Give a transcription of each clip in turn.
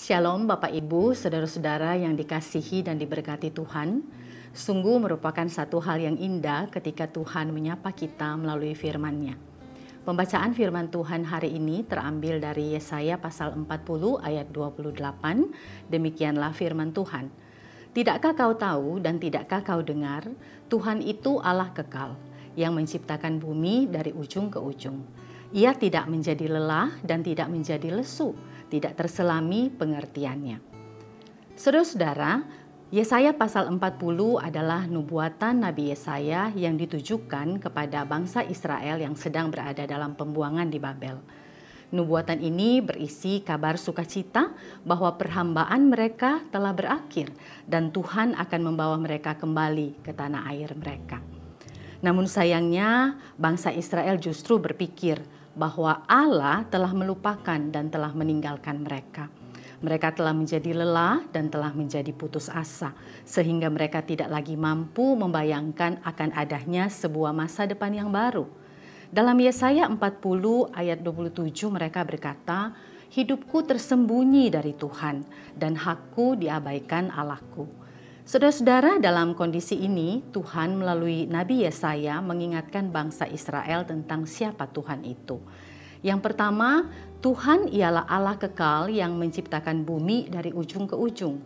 Shalom Bapak Ibu, saudara-saudara yang dikasihi dan diberkati Tuhan. Sungguh merupakan satu hal yang indah ketika Tuhan menyapa kita melalui firman-Nya. Pembacaan firman Tuhan hari ini terambil dari Yesaya pasal 40 ayat 28. Demikianlah firman Tuhan. Tidakkah kau tahu dan tidakkah kau dengar, Tuhan itu Allah kekal, yang menciptakan bumi dari ujung ke ujung. Ia tidak menjadi lelah dan tidak menjadi lesu, tidak terselami pengertiannya. Saudara-saudara, Yesaya pasal 40 adalah nubuatan Nabi Yesaya yang ditujukan kepada bangsa Israel yang sedang berada dalam pembuangan di Babel. Nubuatan ini berisi kabar sukacita bahwa perhambaan mereka telah berakhir dan Tuhan akan membawa mereka kembali ke tanah air mereka. Namun sayangnya bangsa Israel justru berpikir bahwa Allah telah melupakan dan telah meninggalkan mereka. Mereka telah menjadi lelah dan telah menjadi putus asa, sehingga mereka tidak lagi mampu membayangkan akan adanya sebuah masa depan yang baru. Dalam Yesaya 40 ayat 27 mereka berkata, "Hidupku tersembunyi dari Tuhan dan hakku diabaikan Allahku." Saudara-saudara, dalam kondisi ini Tuhan melalui Nabi Yesaya mengingatkan bangsa Israel tentang siapa Tuhan itu. Yang pertama, Tuhan ialah Allah kekal yang menciptakan bumi dari ujung ke ujung.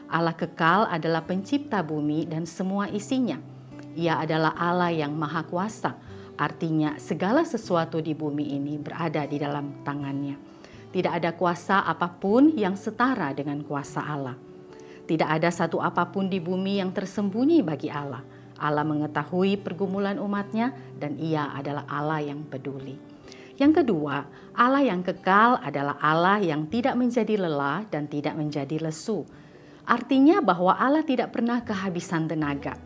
Allah kekal adalah pencipta bumi dan semua isinya. Ia adalah Allah yang maha kuasa, artinya segala sesuatu di bumi ini berada di dalam tangannya. Tidak ada kuasa apapun yang setara dengan kuasa Allah. Tidak ada satu apapun di bumi yang tersembunyi bagi Allah. Allah mengetahui pergumulan umatnya dan Ia adalah Allah yang peduli. Yang kedua, Allah yang kekal adalah Allah yang tidak menjadi lelah dan tidak menjadi lesu. Artinya bahwa Allah tidak pernah kehabisan tenaga.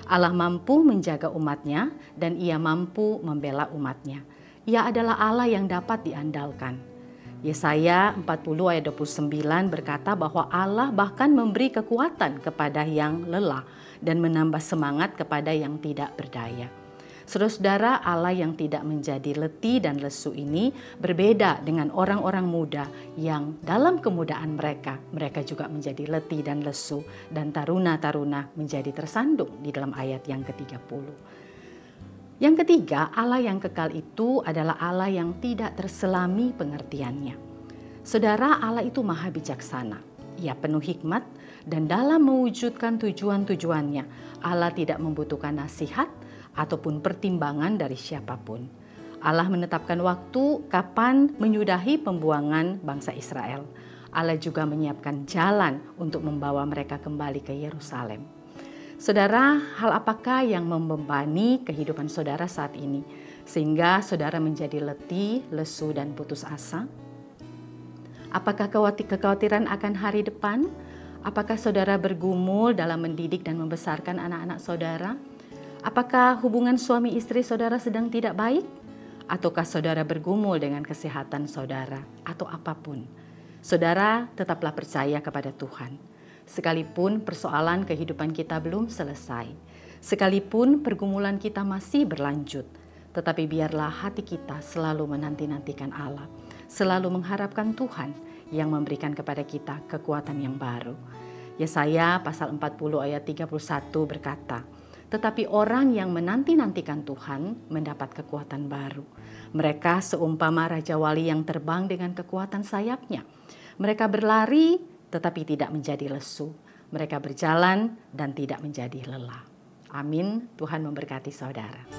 Allah mampu menjaga umatnya dan Ia mampu membela umatnya. Ia adalah Allah yang dapat diandalkan. Yesaya 40 ayat 29 berkata bahwa Allah bahkan memberi kekuatan kepada yang lelah dan menambah semangat kepada yang tidak berdaya. Saudara-saudara, Allah yang tidak menjadi letih dan lesu ini berbeda dengan orang-orang muda yang dalam kemudaan mereka juga menjadi letih dan lesu, dan taruna-taruna menjadi tersandung di dalam ayat yang ke-30. Yang ketiga, Allah yang kekal itu adalah Allah yang tidak terselami pengertiannya. Saudara, Allah itu maha bijaksana. Ia penuh hikmat dan dalam mewujudkan tujuan-tujuannya, Allah tidak membutuhkan nasihat ataupun pertimbangan dari siapapun. Allah menetapkan waktu kapan menyudahi pembuangan bangsa Israel. Allah juga menyiapkan jalan untuk membawa mereka kembali ke Yerusalem. Saudara, hal apakah yang membebani kehidupan saudara saat ini sehingga saudara menjadi letih, lesu, dan putus asa? Apakah kekhawatiran akan hari depan? Apakah saudara bergumul dalam mendidik dan membesarkan anak-anak saudara? Apakah hubungan suami istri saudara sedang tidak baik? Ataukah saudara bergumul dengan kesehatan saudara atau apapun? Saudara tetaplah percaya kepada Tuhan. Sekalipun persoalan kehidupan kita belum selesai, sekalipun pergumulan kita masih berlanjut, tetapi biarlah hati kita selalu menanti-nantikan Allah, selalu mengharapkan Tuhan yang memberikan kepada kita kekuatan yang baru. Yesaya pasal 40 ayat 31 berkata, "Tetapi orang yang menanti-nantikan Tuhan mendapat kekuatan baru. Mereka seumpama Raja Wali yang terbang dengan kekuatan sayapnya. Mereka berlari tetapi tidak menjadi lesu. Mereka berjalan dan tidak menjadi lelah." Amin. Tuhan memberkati saudara.